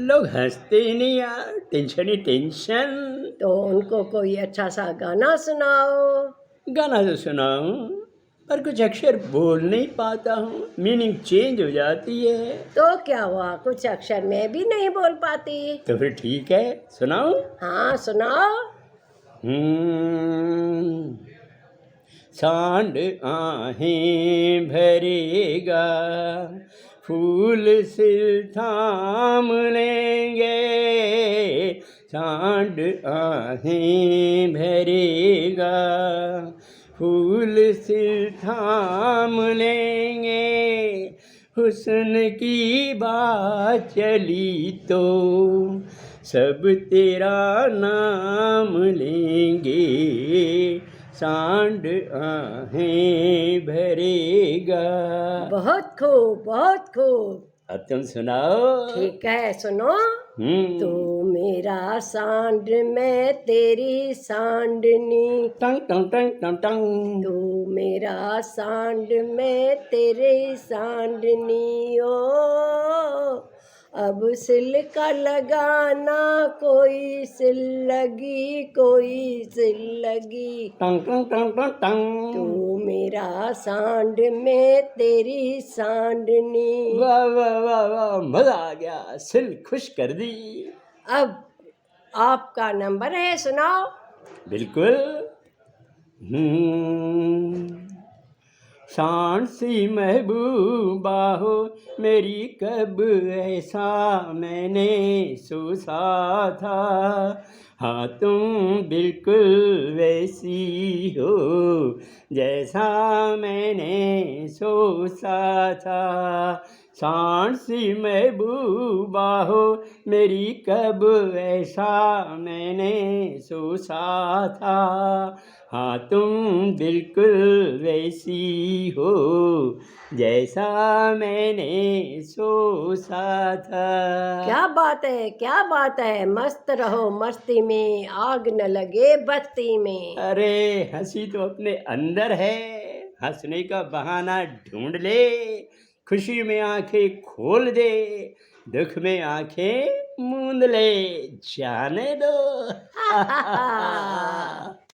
लोग हंसते ही नहीं यार, टेंशन ही टेंशन। तो उनको कोई अच्छा सा गाना सुनाओ। गाना तो सुनाऊं, पर कुछ अक्षर बोल नहीं पाता हूँ, मीनिंग चेंज हो जाती है। तो क्या हुआ, कुछ अक्षर मैं भी नहीं बोल पाती। तो फिर ठीक है, सुनाऊं? हाँ सुनाओ। हम्म, सांड आहें भरेगा, फूल सिर थाम लेंगे। सांड आहें भरेगा, फूल सिर थाम लेंगे। हुस्न की बात चली तो सब तेरा नाम लेंगे। सांड आहें भरेगा। बहुत खूब, बहुत खूब। अब तुम सुनाओ। ठीक है, सुनो। तू मेरा सांड, मैं तेरी सांडनी। टंग टंग टंग टंग टंग। तू मेरा सांड, मैं तेरी सांडनी। ओ अब सिल का लगाना, कोई सिल लगी, कोई सिल लगी। टंग टंग टंग टंग टंग। तू मेरा सांड, मैं तेरी सांडनी। वाह वाह वाह वाह, मजा आ गया, सिल खुश कर दी। अब आपका नंबर है, सुनाओ। बिल्कुल। सांड सी महबूबा हो मेरी, कब ऐसा मैंने सोचा था। हाँ तुम बिल्कुल वैसी हो जैसा मैंने सोचा था। सांड सी महबूबा हो मेरी, कब ऐसा मैंने सोचा था। हाँ तुम बिल्कुल वैसी हो जैसा मैंने सोचा था। क्या बात है, क्या बात है। मस्त रहो मस्ती में, आग न लगे बस्ती में। अरे हंसी तो अपने अंदर है, हंसने का बहाना ढूंढ ले। खुशी में आंखें खोल दे, दुख में आंखें मूंद ले, जाने दो।